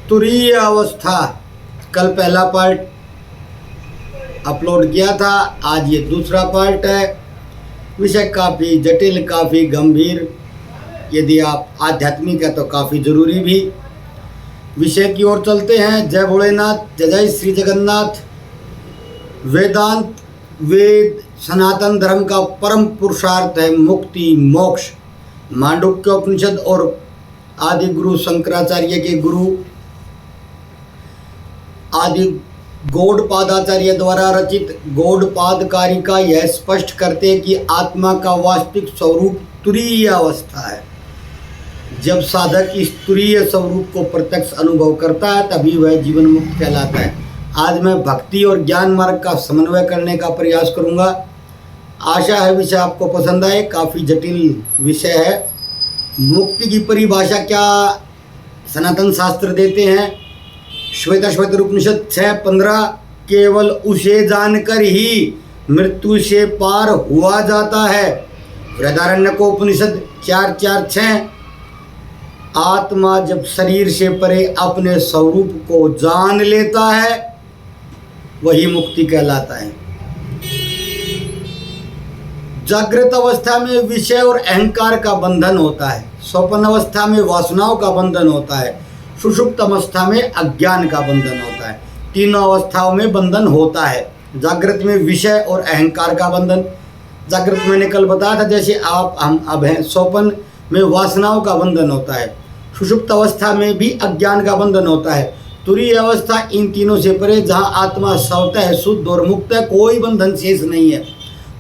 तुरीय अवस्था, कल पहला पार्ट अपलोड किया था, आज ये दूसरा पार्ट है। विषय काफ़ी जटिल, काफ़ी गंभीर, यदि आप आध्यात्मिक है तो काफ़ी ज़रूरी भी। विषय की ओर चलते हैं। जय भोलेनाथ, जय जय श्री जगन्नाथ। वेदांत, वेद सनातन धर्म का परम पुरुषार्थ है मुक्ति मोक्ष। मांडुक्य उपनिषद और आदि गुरु शंकराचार्य के गुरु आदि गौड़पादाचार्य द्वारा रचित गौड़पाद कारिका यह स्पष्ट करते हैं कि आत्मा का वास्तविक स्वरूप तुरीय अवस्था है। जब साधक इस तुरीय स्वरूप को प्रत्यक्ष अनुभव करता है तभी वह जीवन मुक्त कहलाता है। आज मैं भक्ति और ज्ञान मार्ग का समन्वय करने का प्रयास करूंगा। आशा है विषय आपको पसंद आए। काफ़ी जटिल विषय है। मुक्ति की परिभाषा क्या सनातन शास्त्र देते हैं? श्वेताश्वतर उपनिषद 6:15, केवल उसे जानकर ही मृत्यु से पार हुआ जाता है। बृहदारण्यकोपनिषद 4:4-6, आत्मा जब शरीर से परे अपने स्वरूप को जान लेता है वही मुक्ति कहलाता है। जागृत अवस्था में विषय और अहंकार का बंधन होता है। स्वप्न अवस्था में वासनाओं का बंधन होता है। सुषुप्त अवस्था में अज्ञान का बंधन होता है। तीनों अवस्थाओं में बंधन होता है। जागृत में विषय और अहंकार का बंधन, जागृत मैंने कल बताया था जैसे हम अब हैं। स्वप्न में वासनाओं का बंधन होता है। सुषुप्त अवस्था में भी अज्ञान का बंधन होता है। तुरीय अवस्था इन तीनों से परे, जहाँ आत्मा स्वतः है, शुद्ध और मुक्त है, कोई बंधन शेष नहीं है,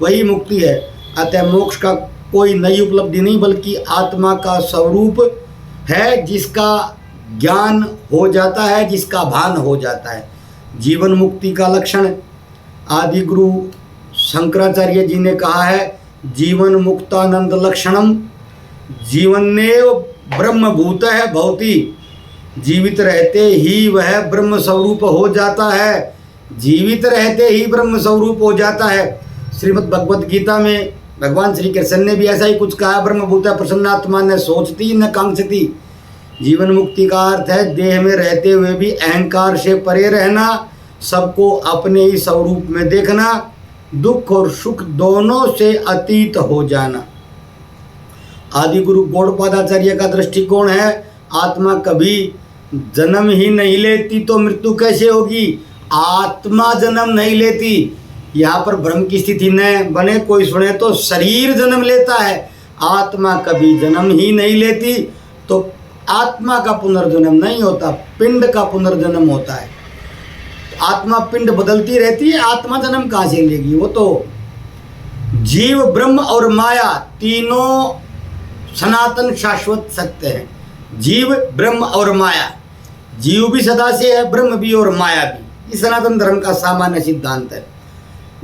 वही मुक्ति है। अतः मोक्ष का कोई नई उपलब्धि नहीं, बल्कि आत्मा का स्वरूप है जिसका ज्ञान हो जाता है, जिसका भान हो जाता है। जीवन मुक्ति का लक्षण आदि गुरु शंकराचार्य जी ने कहा है, जीवन मुक्तानंद लक्षणम जीवनेव ब्रह्मभूत है भवति। जीवित रहते ही वह ब्रह्म स्वरूप हो जाता है। जीवित रहते ही ब्रह्म स्वरूप हो जाता है। श्रीमद् भगवद गीता में भगवान श्री कृष्ण ने भी ऐसा ही कुछ कहा, ब्रह्मभूत प्रसन्नात्मा न सोचती न कांक्षती। जीवन मुक्ति का अर्थ है देह में रहते हुए भी अहंकार से परे रहना, सबको अपने ही स्वरूप में देखना, दुख और सुख दोनों से अतीत हो जाना। आदि गुरु गौड़पादाचार्य का दृष्टिकोण है, आत्मा कभी जन्म ही नहीं लेती तो मृत्यु कैसे होगी? आत्मा जन्म नहीं लेती। यहाँ पर भ्रम की स्थिति न बने, कोई सुने तो शरीर जन्म लेता है। आत्मा कभी जन्म ही नहीं लेती तो आत्मा का पुनर्जन्म नहीं होता, पिंड का पुनर्जन्म होता है। आत्मा पिंड बदलती रहती है, आत्मा जन्म कहाँ से लेगी? वो तो जीव, ब्रह्म और माया तीनों सनातन शाश्वत सत्य है। जीव, ब्रह्म और माया। जीव भी सदा से है, ब्रह्म भी और माया भी। इस सनातन धर्म का सामान्य सिद्धांत है।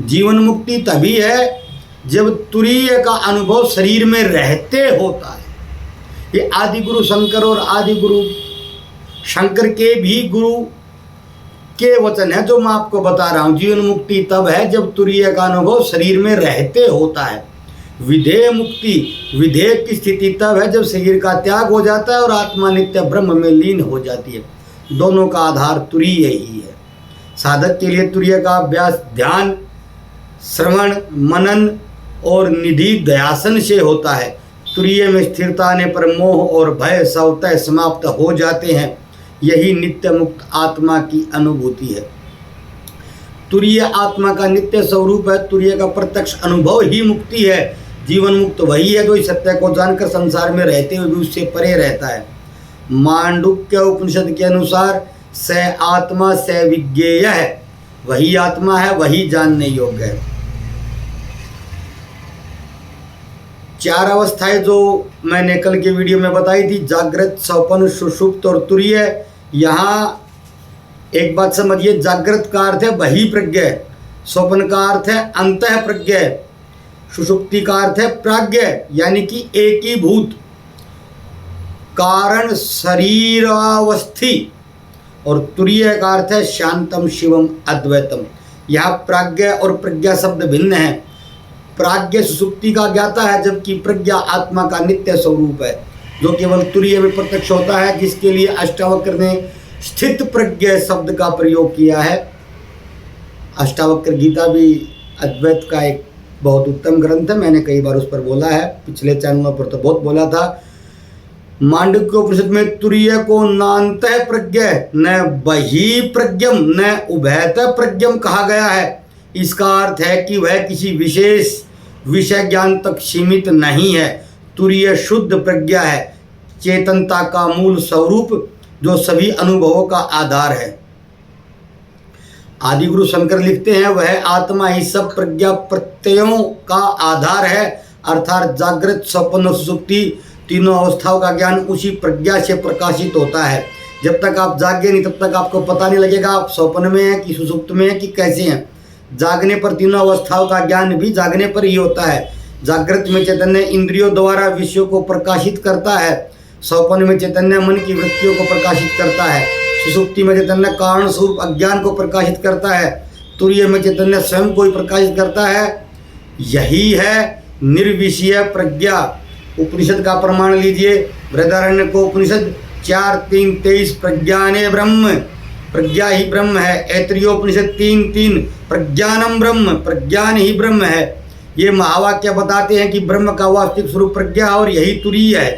जीवन मुक्ति तभी है जब तुरीय का अनुभव शरीर में रहते होता है। ये आदि गुरु शंकर और आदि गुरु शंकर के भी गुरु के वचन है जो मैं आपको बता रहा हूँ। जीवन मुक्ति तब है जब तुरीय का अनुभव शरीर में रहते होता है। विधेय मुक्ति, विधेय की स्थिति तब है जब शरीर का त्याग हो जाता है और आत्मा नित्य ब्रह्म में लीन हो जाती है। दोनों का आधार तुरीय ही है। साधक के लिए तुरीय का अभ्यास ध्यान, श्रवण, मनन और निधि ध्यासन से होता है। तुरीय में स्थिरता आने पर मोह और भय स्वतः समाप्त हो जाते हैं। यही नित्य मुक्त आत्मा की अनुभूति है। तुरीय आत्मा का नित्य स्वरूप है। तुरीय का प्रत्यक्ष अनुभव ही मुक्ति है। जीवन मुक्त वही है जो इस सत्य को जानकर संसार में रहते हुए भी उससे परे रहता है। मांडुक्य उपनिषद के अनुसार स आत्मा स विज्ञेय है, वही आत्मा है, वही जानने योग्य है। चार अवस्थाएं जो मैंने कल के वीडियो में बताई थी, जागृत, स्वप्न, सुषुप्त और तुरीय। यहाँ एक बात समझिए, जागृत का अर्थ है वही प्रज्ञ, स्वप्न का अर्थ है अंतः प्रज्ञ, सुषुप्ति का अर्थ है प्राज्ञ यानी कि एकीभूत कारण शरीरावस्थी, और तुरीय का अर्थ है शांतम शिवम अद्वैतम। यहाँ प्राज्ञ और प्रज्ञा शब्द भिन्न है। प्राज्ञ सुषुप्ति का ज्ञाता है, जबकि प्रज्ञा आत्मा का नित्य स्वरूप है जो केवल तुरीय में प्रत्यक्ष होता है, जिसके लिए अष्टावक्र ने स्थित प्रज्ञ शब्द का प्रयोग किया है। अष्टावक्र गीता भी अद्वैत का एक बहुत उत्तम ग्रंथ है, मैंने कई बार उस पर बोला है, पिछले चैनलों पर तो बहुत बोला था। मांडुक्य उपनिषद में तुरीय को नान्तः प्रज्ञ न बहि प्रज्ञम न उभयतः प्रज्ञम कहा गया है। इसका अर्थ है कि वह किसी विशेष विषय ज्ञान तक सीमित नहीं है। तुरीय शुद्ध प्रज्ञा है, चेतनता का मूल स्वरूप जो सभी अनुभवों का आधार है। आदि गुरु शंकर लिखते हैं, वह आत्मा ही सब प्रज्ञा प्रत्ययों का आधार है, अर्थात जागृत स्वप्न और सुषुप्ति तीनों अवस्थाओं का ज्ञान उसी प्रज्ञा से प्रकाशित होता है। जब तक आप जागे नहीं तब तक आपको पता नहीं लगेगा आप स्वप्न में हैं कि सुषुप्त में हैं कि कैसे हैं। जागने पर तीनों अवस्थाओं का ज्ञान भी जागने पर ही होता है। जागृत में चैतन्य इंद्रियों द्वारा विषयों को प्रकाशित करता है, स्वप्न में चैतन्य मन की वृत्तियों को प्रकाशित करता है, सुषुप्ति में चैतन्य कारण स्वरूप अज्ञान को प्रकाशित करता है, तुरीय में चैतन्य स्वयं को ही प्रकाशित करता है। यही है निर्विषय प्रज्ञा। उपनिषद का प्रमाण लीजिए, बृहदारण्य को उपनिषद 4:3-23 प्रज्ञाने ब्रह्म, प्रज्ञा ही ब्रह्म है। ऐतरेयोपनिषद 3:3 प्रज्ञानम ब्रह्म, प्रज्ञान ही ब्रह्म है। ये महावाक्य बताते हैं कि ब्रह्म का वास्तविक स्वरूप प्रज्ञा और यही तुरीय है।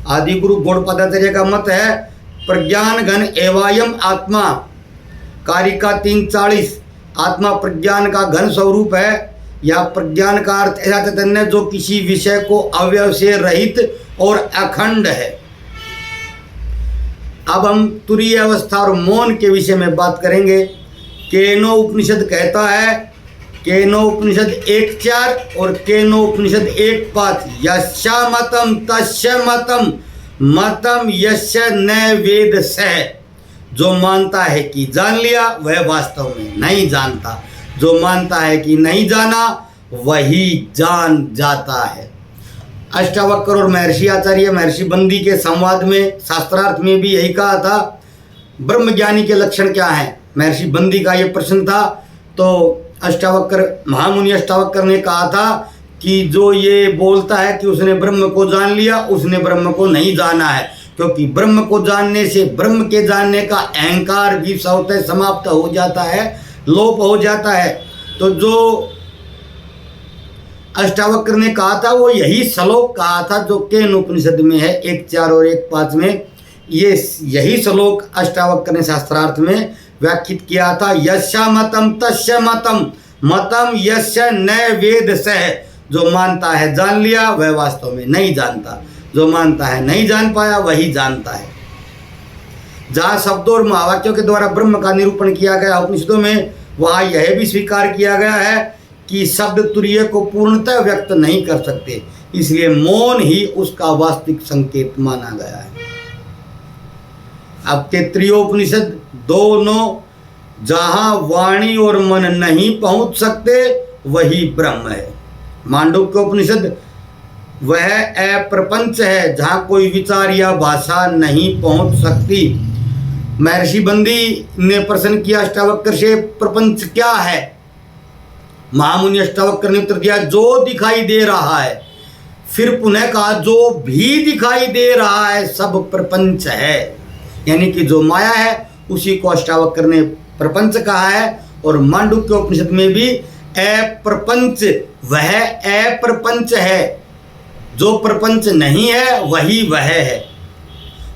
आदि गुरु गौड़पादाचार्य का मत है प्रज्ञान घन एवायम आत्मा, कारिका 3:40 आत्मा प्रज्ञान का घन स्वरूप है। या प्रज्ञान का अर्थ ऐसा चैतन्य जो किसी विषय को अवयव से रहित और अखंड है। अब हम तुरीय अवस्था और मौन के विषय में बात करेंगे। केनो उपनिषद कहता है, केनो उपनिषद 1:4 और केनो उपनिषद 1:5 यस्या मतम तस्य मतम मतम यस्य न वेद सह। जो मानता है कि जान लिया वह वास्तव में नहीं जानता, जो मानता है कि नहीं जाना वही जान जाता है। अष्टावक्र और महर्षि आचार्य महर्षि बंदी के संवाद में शास्त्रार्थ में भी यही कहा था, ब्रह्मज्ञानी के लक्षण क्या हैं। महर्षि बंदी का ये प्रश्न था, तो अष्टावक्र महामुनि अष्टावक्र ने कहा था कि जो ये बोलता है कि उसने ब्रह्म को जान लिया, उसने ब्रह्म को नहीं जाना है, क्योंकि ब्रह्म को जानने से ब्रह्म के जानने का अहंकार भी स्वतः समाप्त हो जाता है, लोप हो जाता है। तो जो अष्टावक्र ने कहा था वो यही श्लोक कहा था जो केन उपनिषद में है 1:4 और 1:5 में। ये यही श्लोक अष्टावक्र ने शास्त्रार्थ में व्याख्यात किया था, यस्या मतम तस्य मतम मतम यस्य न वेद सह। जो मानता है जान लिया वह वास्तव में नहीं जानता, जो मानता है नहीं जान पाया वही जानता है। जहाँ शब्दों और महावाक्यों के द्वारा ब्रह्म का निरूपण किया गया उपनिषदों में, वहाँ यह भी स्वीकार किया गया है कि शब्द तुरीय को पूर्णतः व्यक्त नहीं कर सकते, इसलिए मौन ही उसका वास्तविक संकेत माना गया है। अब तैत्तिरीयोपनिषद 2:9 जहाँ वाणी और मन नहीं पहुँच सकते वही ब्रह्म है। मांडुक्य उपनिषद वह अप्रपंच है जहाँ कोई विचार या भाषा नहीं पहुँच सकती। महर्षि बंदी ने प्रश्न किया अष्टावक्र से, प्रपंच क्या है। महामुनि अष्टावक्र ने उत्तर दिया, जो दिखाई दे रहा है। फिर पुनः कहा, जो भी दिखाई दे रहा है सब प्रपंच है। यानी कि जो माया है उसी को अष्टावक्र ने प्रपंच कहा है। और मांडुक्य उपनिषद में भी अप्रपंच वह अप्रपंच है, जो प्रपंच नहीं है वही वह है।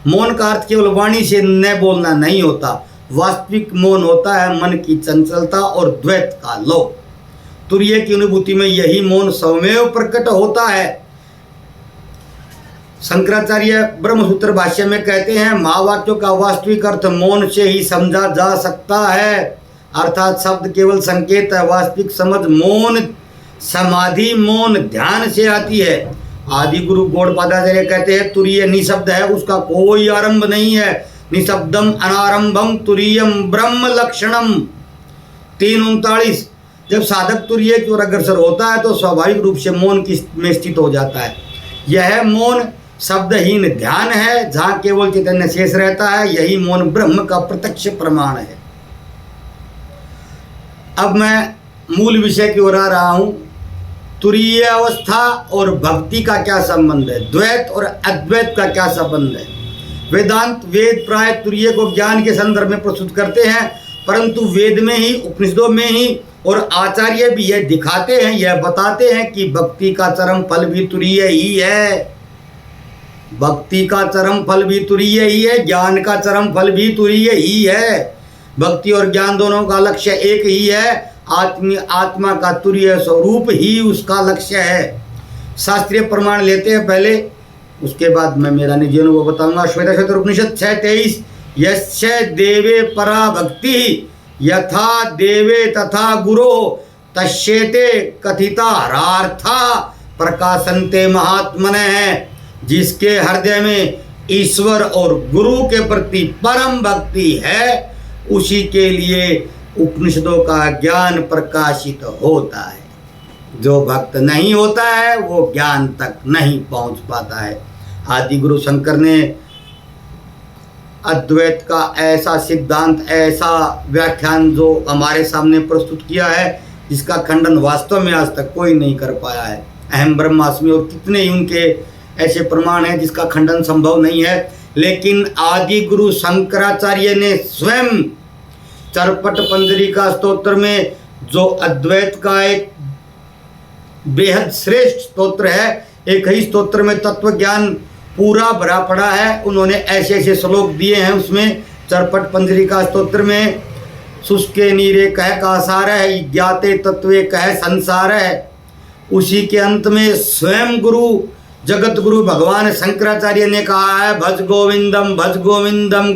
मौन का अर्थ केवल वाणी से न बोलना नहीं होता, वास्तविक मौन होता है मन की चंचलता और द्वैत का लोप। तुरीय की अनुभूति में यही मौन स्वमेव प्रकट होता है। शंकराचार्य ब्रह्मसूत्र भाष्य में कहते हैं, महावाक्यों का वास्तविक अर्थ मौन से ही समझा जा सकता है, अर्थात शब्द केवल संकेत है, वास्तविक समझ मौन समाधि मौन ध्यान से आती है। आदि गुरु गौड़पादाचार्य कहते हैं, तुरीय निशब्द है, उसका कोई आरंभ नहीं है। निशब्दम अनारंभम तुरीयम ब्रह्म लक्षणम 3:39। जब साधक तुरीय की ओर अग्रसर होता है तो स्वाभाविक रूप से मौन की में स्थित हो जाता है। यह मौन शब्दहीन ध्यान है जहाँ केवल चैतन्य शेष रहता है, यही मौन ब्रह्म का प्रत्यक्ष प्रमाण है। अब मैं मूल विषय की ओर आ रहा हूँ। तुरीय अवस्था और भक्ति का क्या संबंध है, द्वैत और अद्वैत का क्या संबंध है। वेदांत वेद प्राय तुरीय को ज्ञान के संदर्भ में प्रस्तुत करते हैं, परंतु वेद में ही, उपनिषदों में ही और आचार्य भी यह दिखाते हैं, यह बताते हैं कि भक्ति का चरम फल भी तुरीय ही है। भक्ति का चरम फल भी तुरीय ही है, ज्ञान का चरम फल भी तुरीय ही है। भक्ति और ज्ञान दोनों का लक्ष्य एक ही है। आत्मा का तुरीय स्वरूप ही उसका लक्ष्य है। शास्त्रीय प्रमाण लेते हैं पहले, उसके बाद मैं मेरा निजी अनुभव बताऊंगा। श्वेतकेतु उपनिषद 6:23 यस्य देवे परा भक्ति यथा देवे तथा गुरो तस्येते कथिता हरार्था प्रकाशन्ते महात्मनः। जिसके हृदय में ईश्वर और गुरु के प्रति परम भक्ति है, उसी के लिए उपनिषदों का ज्ञान प्रकाशित होता है। जो भक्त नहीं होता है वो ज्ञान तक नहीं पहुंच पाता है। आदि गुरु शंकर ने अद्वैत का ऐसा सिद्धांत, ऐसा व्याख्यान जो हमारे सामने प्रस्तुत किया है, जिसका खंडन वास्तव में आज तक कोई नहीं कर पाया है। अहम ब्रह्मास्मि और कितने ही उनके ऐसे प्रमाण हैं जिसका खंडन संभव नहीं है। लेकिन आदि गुरु शंकराचार्य ने स्वयं चरपट पंजरिका स्तोत्र में, जो अद्वैत का एक बेहद श्रेष्ठ स्तोत्र है, एक ही स्तोत्र में तत्व ज्ञान पूरा भरा पड़ा है, उन्होंने ऐसे ऐसे श्लोक दिए हैं उसमें। चरपट पंजरिका स्तोत्र में शुष्के नीरे कह का सार है, ज्ञाते तत्वे कह संसार है। उसी के अंत में स्वयं गुरु, जगत गुरु भगवान शंकराचार्य ने कहा है, भज गोविंदम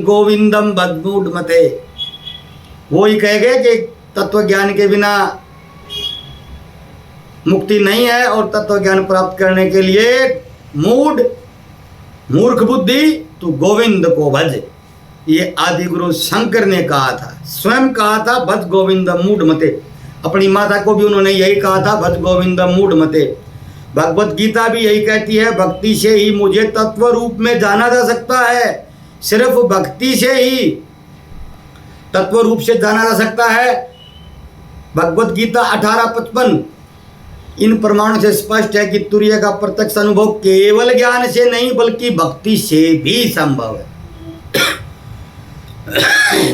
गोविंदम भज मूढ़ मते। वो ही कह गए कि तत्व ज्ञान के बिना मुक्ति नहीं है और तत्व ज्ञान प्राप्त करने के लिए मूर्ख बुद्धि तू गोविंद को भज। ये आदि गुरु शंकर ने कहा था, स्वयं कहा था भज गोविंद मूढ़ मते। अपनी माता को भी उन्होंने यही कहा था, भज गोविंद मूढ़ मते। भगवत गीता भी यही कहती है, भक्ति से ही मुझे तत्व रूप में जाना जा सकता है। सिर्फ भक्ति से ही तत्व रूप से जाना जा सकता है। भगवत गीता 18:55 इन प्रमाणों से स्पष्ट है कि तुरीय का प्रत्यक्ष अनुभव केवल ज्ञान से नहीं बल्कि भक्ति से भी संभव है।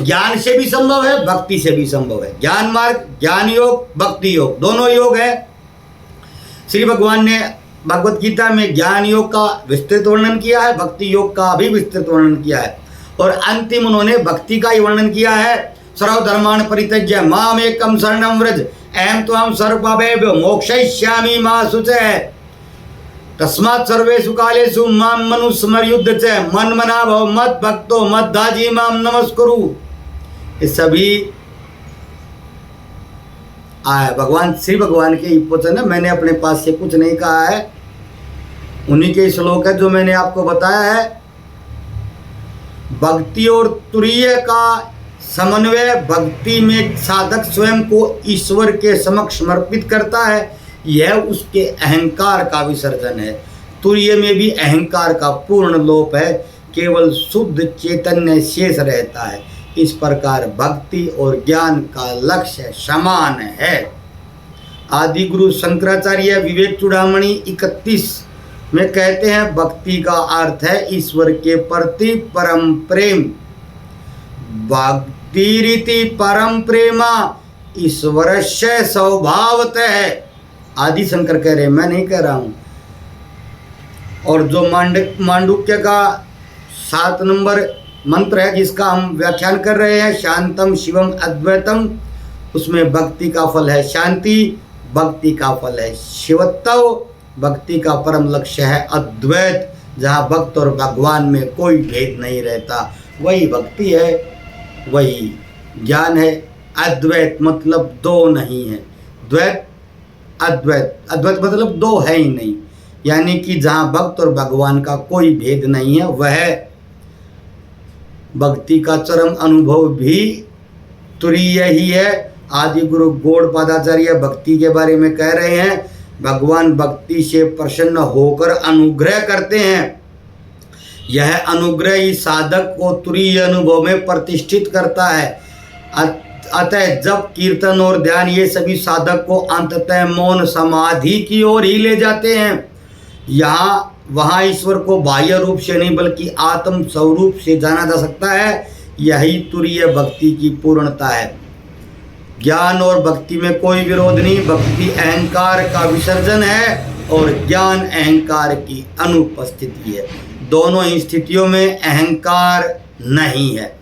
ज्ञान से भी संभव है, भक्ति से भी संभव है। ज्ञान मार्ग, ज्ञान योग, भक्ति योग, दोनों योग है। श्री भगवान ने भगवत गीता में ज्ञान योग का विस्तृत वर्णन किया है, भक्ति योग का भी विस्तृत वर्णन किया है, और अंतिम उन्होंने भक्ति का ही वर्णन किया है। सर्वधर्मान् परित्यज्य माम एकम शरणं व्रज अहम त्वां सर्वपापेभ्यो मोक्षयिष्यामि मा शुचः। तस्मात् सर्वेषु कालेषु मां मनुस्मर्युध्य च मन्मना भव मत् भक्तो मद्दाजी मां नमस्कुरु। ये सभी भगवान श्री भगवान के ही वचन है, मैंने अपने पास से कुछ नहीं कहा है, उन्हीं के श्लोक है जो मैंने आपको बताया है। भक्ति और तुरीय का समन्वय, भक्ति में साधक स्वयं को ईश्वर के समक्ष समर्पित करता है, यह उसके अहंकार का विसर्जन है। तुरीय में भी अहंकार का पूर्ण लोप है, केवल शुद्ध चैतन्य शेष रहता है। इस प्रकार भक्ति और ज्ञान का लक्ष्य समान है। आदि गुरु शंकराचार्य विवेक चूड़ामणि 31 में कहते हैं, भक्ति का अर्थ है ईश्वर के प्रति परम प्रेम। भक्ति रीति परम प्रेमा ईश्वरस्य स्वभावतः है। आदि शंकर कह रहे हैं, मैं नहीं कह रहा हूँ। और जो मांडुक्य का 7 नंबर मंत्र है जिसका हम व्याख्यान कर रहे हैं, शांतम शिवम अद्वैतम, उसमें भक्ति का फल है शांति, भक्ति का फल है शिवत्व, भक्ति का परम लक्ष्य है अद्वैत, जहाँ भक्त और भगवान में कोई भेद नहीं रहता। वही भक्ति है, वही ज्ञान है। अद्वैत मतलब दो नहीं है, द्वैत अद्वैत, अद्वैत मतलब दो है ही नहीं, यानी कि जहाँ भक्त और भगवान का कोई भेद नहीं है, वह भक्ति का चरम अनुभव भी तुरीय ही है। आदि गुरु गौड़पादाचार्य भक्ति के बारे में कह रहे हैं, भगवान भक्ति से प्रसन्न होकर अनुग्रह करते हैं। यह अनुग्रह ही साधक को तुरीय अनुभव में प्रतिष्ठित करता है। अतः जब कीर्तन और ध्यान ये सभी साधक को अंततः मौन समाधि की ओर ही ले जाते हैं, यहाँ वहाँ ईश्वर को बाह्य रूप से नहीं बल्कि आत्म स्वरूप से जाना जा सकता है। यही तुरीय भक्ति की पूर्णता है। ज्ञान और भक्ति में कोई विरोध नहीं। भक्ति अहंकार का विसर्जन है और ज्ञान अहंकार की अनुपस्थिति है। दोनों ही स्थितियों में अहंकार नहीं है।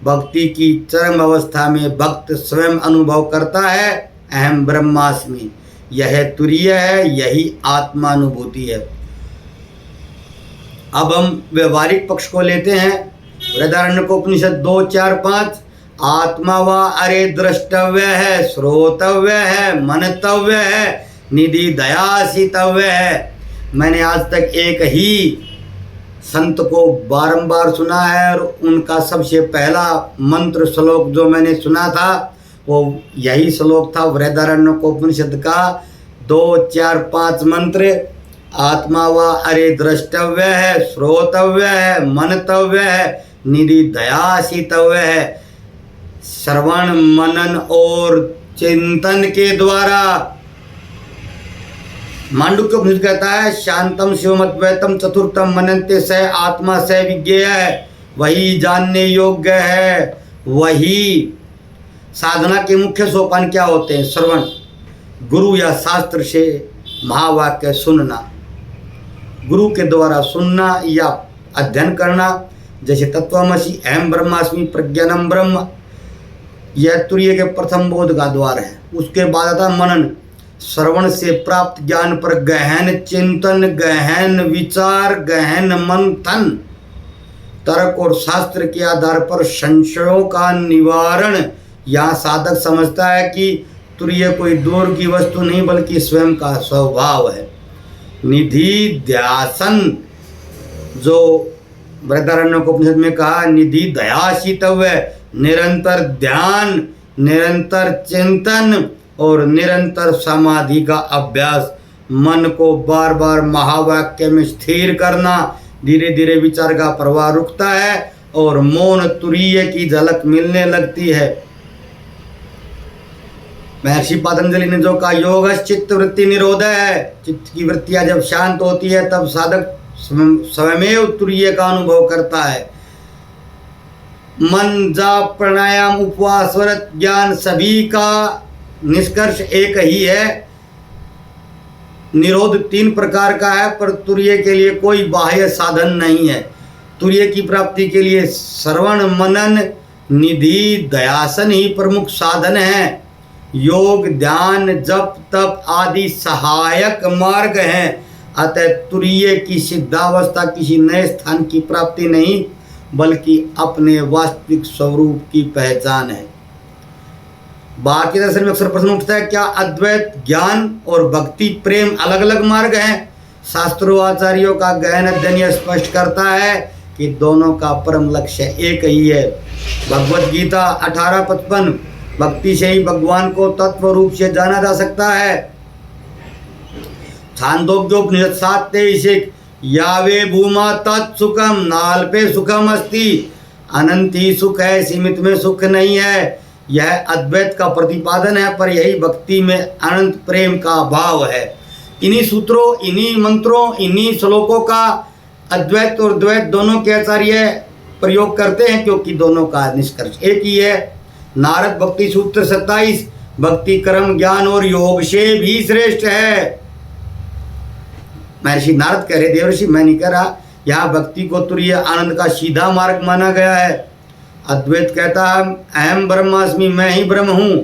भक्ति की चरम अवस्था में भक्त स्वयं अनुभव करता है अहम ब्रह्मास्मि। यह तुरीय है, यही आत्मानुभूति है। अब हम व्यवहारिक पक्ष को लेते हैं। बृहदारण्यकोपनिषद 2:4-5 आत्मा व अरे द्रष्टव्य है, श्रोतव्य है, मनतव्य है, निधि दयासितव्य है। मैंने आज तक एक ही संत को बारंबार सुना है और उनका सबसे पहला मंत्र श्लोक जो मैंने सुना था वो यही श्लोक था बृहदारण्यकोपनिषद का 2-4-5 मंत्र। आत्मा व अरे द्रष्टव्य है, श्रोतव्य है, मनतव्य है, निधि दयासितव्य है। श्रवण मनन और चिंतन के द्वारा मांडुक्य उपनिषद कहता है शांतम शिवमद्वैतम चतुर्थम मनन्ते स आत्मा स विज्ञेय है। वही जानने योग्य है। वही साधना के मुख्य सोपान क्या होते हैं? श्रवण, गुरु या शास्त्र से महावाक्य सुनना, गुरु के द्वारा सुनना या अध्ययन करना, जैसे तत्वमसि अहम ब्रह्मास्मि प्रज्ञानम ब्रह्म, यह तुरीय के प्रथम बोध का द्वार है। उसके बाद आता मनन, श्रवण से प्राप्त ज्ञान पर गहन चिंतन, गहन विचार, गहन मंथन, तर्क और शास्त्र के आधार पर संशयों का निवारण। यहाँ साधक समझता है कि तुरीय कोई दूर की वस्तु नहीं बल्कि स्वयं का स्वभाव है। निधि ध्यासन, जो बृहदारण्यकोपनिषद में कहा निधि दयासितव्य, निरंतर ध्यान, निरंतर चिंतन और निरंतर समाधि का अभ्यास। मन को बार बार महावाक्य में स्थिर करना। धीरे धीरे विचार का प्रवाह रुकता है और मौन तुरीय की झलक मिलने लगती है। महर्षि पतंजलि ने जो कहा योग चित्त वृत्ति निरोध है। चित्त की वृत्तियां जब शांत होती है तब साधक स्वयमेव तुरीय का अनुभव करता है। मन, जाप, प्राणायाम, उपवास, व्रत, ज्ञान सभी का निष्कर्ष एक ही है। निरोध 3 प्रकार का है पर तुरीय के लिए कोई बाह्य साधन नहीं है। तुरीय की प्राप्ति के लिए श्रवण, मनन, निधि, दयासन ही प्रमुख साधन है। योग, ध्यान, जप, तप आदि सहायक मार्ग हैं। अतः तुरीय की सिद्धावस्था किसी नए स्थान की प्राप्ति नहीं बल्कि अपने वास्तविक स्वरूप की पहचान है। बाकी दर्शन में अक्सर प्रश्न उठता है क्या अद्वैत ज्ञान और भक्ति प्रेम अलग अलग मार्ग हैं? शास्त्रों आचार्यों का गहन अध्ययन यह स्पष्ट करता है कि दोनों का परम लक्ष्य एक ही है। भगवद गीता 18:55 भक्ति से ही भगवान को तत्व रूप से जाना जा सकता है। छांदोग्योपनिषद 7:23 यावे भूमा तत्सुखम नाल्पे सुखम अस्ति। अनंत ही सुख है, सीमित में सुख नहीं है। यह अद्वैत का प्रतिपादन है पर यही भक्ति में अनंत प्रेम का भाव है। इन्हीं सूत्रों, इन्हीं मंत्रों, इन्हीं श्लोकों का अद्वैत और द्वैत दोनों के आचार्य प्रयोग करते हैं क्योंकि दोनों का निष्कर्ष एक ही है। नारद भक्ति सूत्र 27 भक्ति कर्म ज्ञान और योग से भी श्रेष्ठ है। महर्षि नारद कह रहे देवर्षि मैं नहीं कह रहा, यहाँ भक्ति को तुरीय आनंद का सीधा मार्ग माना गया है। अद्वैत कहता है अहम ब्रह्मास्मि, मैं ही ब्रह्म हूँ।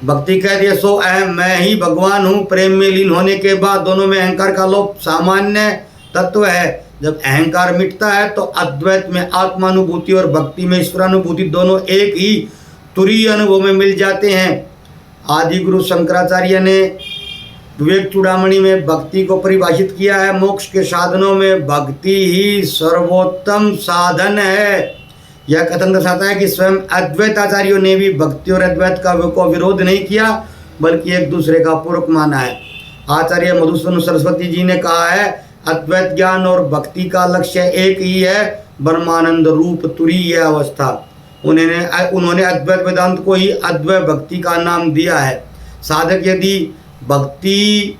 भक्ति कहती है सो अहम, मैं ही भगवान हूँ। प्रेम में लीन होने के बाद दोनों में अहंकार का लोप सामान्य तत्व है। जब अहंकार मिटता है तो अद्वैत में आत्मानुभूति और भक्ति में ईश्वरानुभूति दोनों एक ही तुरीय अनुभव में मिल जाते हैं। आदि गुरु शंकराचार्य ने विवेक चूड़ामणि में भक्ति को परिभाषित किया है मोक्ष के साधनों में भक्ति ही सर्वोत्तम साधन है। यह कथन दर्शाता है कि स्वयं अद्वैताचार्यों ने भी भक्ति और अद्वैत का विरोध नहीं किया बल्कि एक दूसरे का पूरक माना है। आचार्य मधुसूदन सरस्वती जी ने कहा है अद्वैत ज्ञान और भक्ति का लक्ष्य एक ही है, ब्रह्मानंद रूप तुरीय अवस्था। उन्होंने अद्वैत वेदांत को ही अद्वैत भक्ति का नाम दिया है। साधक यदि भक्ति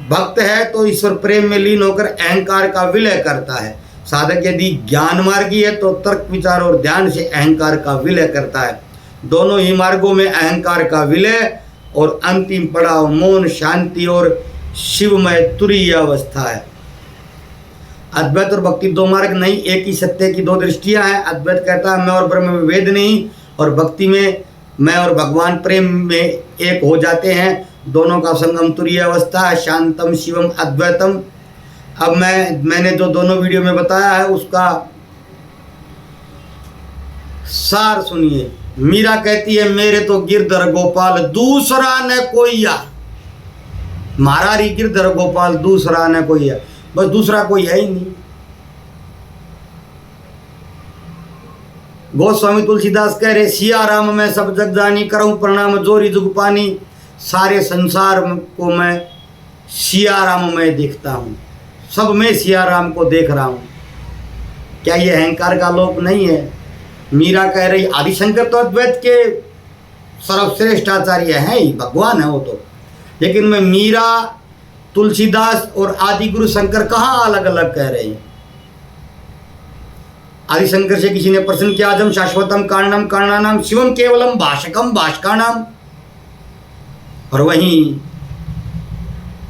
भक्त है तो ईश्वर प्रेम में लीन होकर अहंकार का विलय करता है। साधक यदि ज्ञान मार्गी है तो तर्क विचार और ध्यान से अहंकार का विलय करता है। दोनों ही मार्गों में अहंकार का विलय और अंतिम पड़ाव मौन, शांति और शिवमय तुरीय अवस्था है। अद्वैत और भक्ति दो मार्ग नहीं, एक ही सत्य की दो दृष्टियां हैं। अद्वैत कहता है मैं और ब्रह्म में भेद नहीं, और भक्ति में मैं और भगवान प्रेम में एक हो जाते हैं। दोनों का संगम तुरीय अवस्था है, शांतम शिवम अद्वैतम। अब मैंने जो दोनों वीडियो में बताया है उसका सार सुनिए। मीरा कहती है मेरे तो गिरधर गोपाल दूसरा न कोईया, मारारी गिरधर गोपाल दूसरा न कोईया, बस दूसरा कोई है ही नहीं। गोस्वामी तुलसीदास कह रहे सिया राम मैं सब जग जानी, करऊं प्रणाम जोरी जुग पानी। सारे संसार को मैं सिया राम में देखता हूँ, सब में सिया राम को देख रहा हूँ। क्या ये अहंकार का लोप नहीं है? मीरा कह रही आदिशंकर तो अद्वैत के सर्वश्रेष्ठ आचार्य हैं ही, भगवान है वो तो, लेकिन मैं मीरा, तुलसीदास और आदि गुरु शंकर कहाँ अलग अलग कह रहे हैं? आदिशंकर से किसी ने प्रश्न किया आजम शाश्वतम कारणम कारणानाम शिवम केवलम भाषकम भाषकाणाम, और वहीं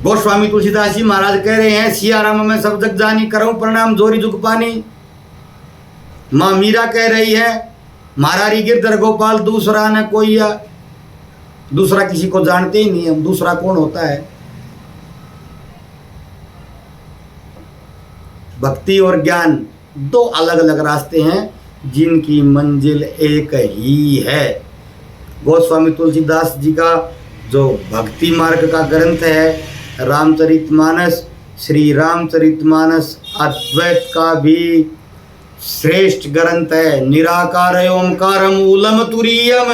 गोस्वामी तुलसीदास जी महाराज कह रहे हैं सिया राम में सब जग जानी, करऊं प्रणाम जोरी जुग पानी। माँ मीरा कह रही है मारारी गिरधर गोपाल दूसरा न कोई, या दूसरा किसी को जानते ही नहीं हम, दूसरा कौन होता है? भक्ति और ज्ञान दो अलग अलग रास्ते हैं जिनकी मंजिल एक ही है। गोस्वामी तुलसीदास जी का जो भक्ति मार्ग का ग्रंथ है रामचरितमानस, श्री रामचरितमानस अद्वैत का भी श्रेष्ठ ग्रंथ है। निराकार ओंकार मूलम तुरीयम,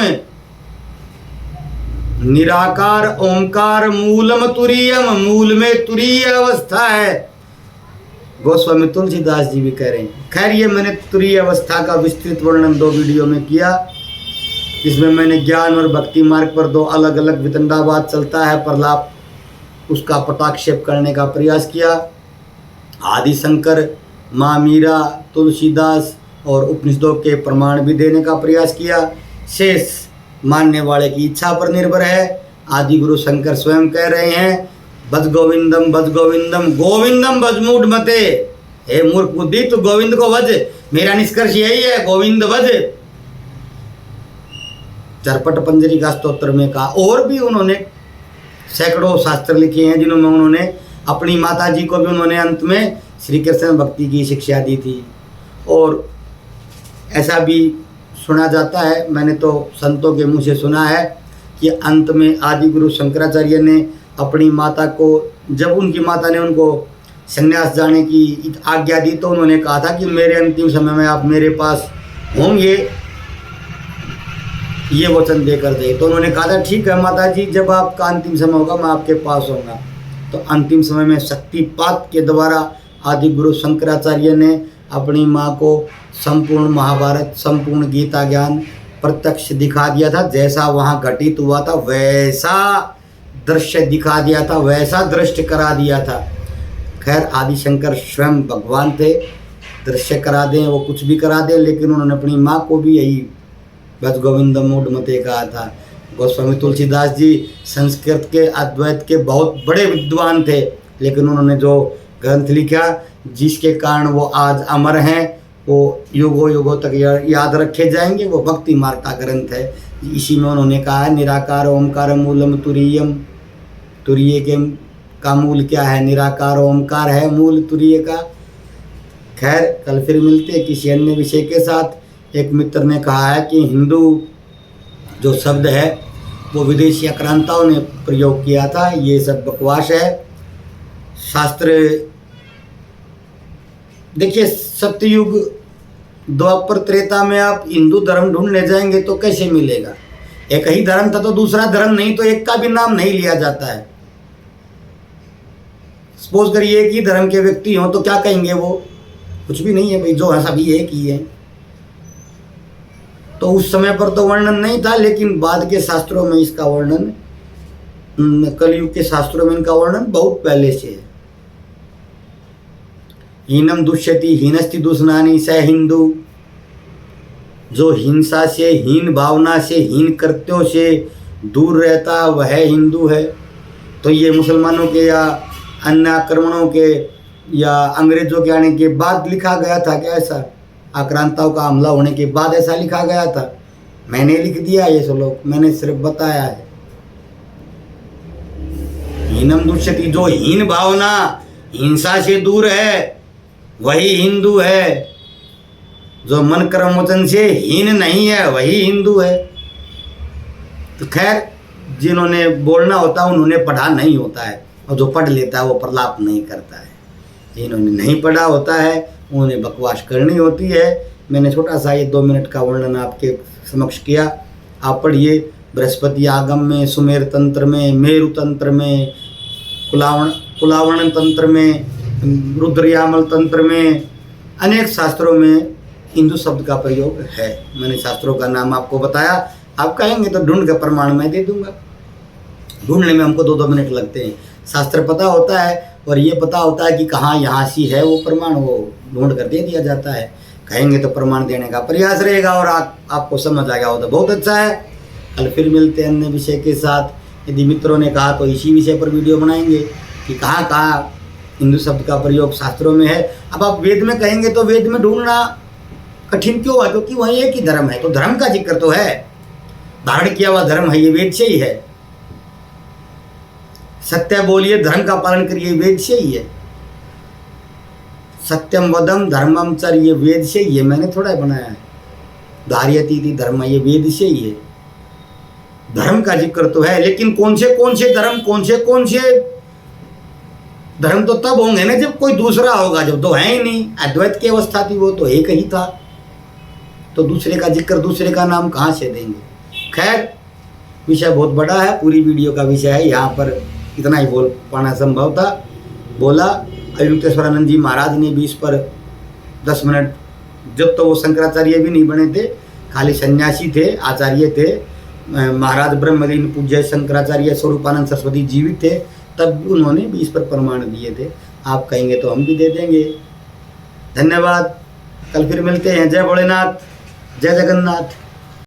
निराकार ओंकार मूलम तुरीयम, मूल में तुरीय अवस्था है। गोस्वामी तुलसीदास जी भी कह रहे हैं। खैर ये मैंने तुरीय अवस्था का विस्तृत वर्णन दो वीडियो में किया, इसमें मैंने ज्ञान और भक्ति मार्ग पर दो अलग अलग वितंडावाद चलता है प्रलाप, उसका पटाक्षेप करने का प्रयास किया। आदिशंकर, माँ मीरा, तुलसीदास और उपनिषदों के प्रमाण भी देने का प्रयास किया। शेष मानने वाले की इच्छा पर निर्भर है। आदि गुरु शंकर स्वयं कह रहे हैं भज गोविंदम भज गोविंदम गोविंदम भज मूढ़ मते। हे मूर्ख बुद्धि तू गोविंद को भज, मेरा निष्कर्ष यही है गोविंद भज। चरपट पंजरी का स्तोत्र में कहा। और भी उन्होंने सैकड़ों शास्त्र लिखे हैं जिन्होंने उन्होंने अपनी माता जी को भी उन्होंने अंत में श्री कृष्ण भक्ति की शिक्षा दी थी। और ऐसा भी सुना जाता है, मैंने तो संतों के मुँह से सुना है कि अंत में आदि गुरु शंकराचार्य ने अपनी माता को, जब उनकी माता ने उनको संन्यास जाने की आज्ञा दी तो उन्होंने कहा था कि मेरे अंतिम समय में आप मेरे पास होंगे, ये वचन देकर दे। तो उन्होंने कहा था ठीक है माता जी, जब आपका अंतिम समय होगा मैं आपके पास होऊंगा। तो अंतिम समय में शक्तिपात के द्वारा आदि गुरु शंकराचार्य ने अपनी माँ को संपूर्ण महाभारत, संपूर्ण गीता ज्ञान प्रत्यक्ष दिखा दिया था। जैसा वहाँ घटित हुआ था वैसा दृश्य दिखा दिया था, वैसा दृष्ट करा दिया था। खैर आदिशंकर स्वयं भगवान थे, दृश्य करा दें वो कुछ भी करा दें, लेकिन उन्होंने अपनी माँ को भी यही भज गोविंद मूढ़ मते कहा था। गोस्वामी तुलसीदास जी संस्कृत के अद्वैत के बहुत बड़े विद्वान थे, लेकिन उन्होंने जो ग्रंथ लिखा जिसके कारण वो आज अमर हैं, वो युगों युगों तक याद रखे जाएंगे, वो भक्ति मार्ग का ग्रंथ है। इसी में उन्होंने कहा है निराकार ओंकार मूलम तुरीयम। तुरीय के का मूल क्या है? निराकार ओंकार है मूल तुरीय का। खैर कल फिर मिलते हैं किसी अन्य विषय के साथ। एक मित्र ने कहा है कि हिंदू जो शब्द है वो विदेशी आक्रांताओं ने प्रयोग किया था, ये सब बकवास है। शास्त्र देखिए, सत्ययुग द्वापर त्रेता में आप हिंदू धर्म ढूंढने जाएंगे तो कैसे मिलेगा? एक ही धर्म था तो दूसरा धर्म नहीं, तो एक का भी नाम नहीं लिया जाता है। सपोज करिए एक ही धर्म के व्यक्ति हों तो क्या कहेंगे? वो कुछ भी नहीं है भाई, जो है सभी एक ही है। तो उस समय पर तो वर्णन नहीं था, लेकिन बाद के शास्त्रों में इसका वर्णन कलयुग के शास्त्रों में इनका वर्णन बहुत पहले से है। हीनम दुष्यति हीनस्ति दुष्णानि स हिंदू, जो हिंसा से, हीन भावना से, हीन कृत्यों से दूर रहता वह हिंदू है। तो ये मुसलमानों के या अन्य आक्रमणों के या अंग्रेजों के आने के बाद लिखा गया था क्या? ऐसा आक्रांताओं का हमला होने के बाद ऐसा लिखा गया था? मैंने लिख दिया ये श्लोक, मैंने सिर्फ बताया है। हीनम दुष्यति, जो हीन भावना, हिंसा से दूर है वही हिंदू है। जो मन कर्म वचन से हीन नहीं है वही हिंदू है। तो खैर, जिन्होंने बोलना होता है उन्होंने पढ़ा नहीं होता है, और जो पढ़ लेता है वो प्रलाप नहीं करता है। जिन्होंने नहीं पढ़ा होता है उन्हें बकवास करनी होती है। मैंने छोटा सा ये 2 मिनट का वर्णन आपके समक्ष किया। आप पढ़िए, बृहस्पति आगम में, सुमेर तंत्र में, मेरु तंत्र में, कुलावण तंत्र में, रुद्रयामल तंत्र में, अनेक शास्त्रों में हिंदू शब्द का प्रयोग है। मैंने शास्त्रों का नाम आपको बताया। आप कहेंगे तो ढूंढ का प्रमाण मैं दे दूंगा। ढूंढने में हमको 2-2 मिनट लगते हैं। शास्त्र पता होता है और ये पता होता है कि कहाँ यहाँ सी है वो प्रमाण, वो ढूंढ कर दे दिया जाता है। कहेंगे तो प्रमाण देने का प्रयास रहेगा और आपको समझ आ गया हो तो बहुत अच्छा है। कल फिर मिलते हैं अन्य विषय के साथ। यदि मित्रों ने कहा तो इसी विषय पर वीडियो बनाएंगे कि कहाँ कहाँ हिंदू शब्द का प्रयोग शास्त्रों में है। अब आप वेद में कहेंगे तो वेद में ढूंढना कठिन क्यों है? क्योंकि वही एक ही धर्म है, तो धर्म का जिक्र तो है, धारण किया हुआ धर्म है, ये वेद से ही है। सत्य बोलिए, धर्म का पालन करिए, वेद से ही है। सत्यम वदम धर्मम चर, ये वेद से ही है, मैंने थोड़ा बनाया है। धार्यति धर्म, ये वेद से ही है। धर्म का जिक्र तो है, लेकिन कौन से धर्म, कौन से धर्म तो तब होंगे ना जब कोई दूसरा होगा। जब तो है ही नहीं, अद्वैत की अवस्था थी, वो तो एक ही था, तो दूसरे का जिक्र, दूसरे का नाम कहाँ से देंगे? खैर, विषय बहुत बड़ा है, पूरी वीडियो का विषय है, यहाँ पर इतना ही बोल पाना संभव था। बोला अयुक्तेश्वरानंद जी महाराज ने भी इस पर 10 मिनट, जब तो वो शंकराचार्य भी नहीं बने थे, खाली सन्यासी थे, आचार्य थे। महाराज ब्रह्मलीन पूज्य शंकराचार्य स्वरूपानंद सरस्वती जीवित थे, तब उन्होंने भी इस पर प्रमाण दिए थे। आप कहेंगे तो हम भी दे देंगे। धन्यवाद, कल फिर मिलते हैं। जय भोलेनाथ, जय जगन्नाथ।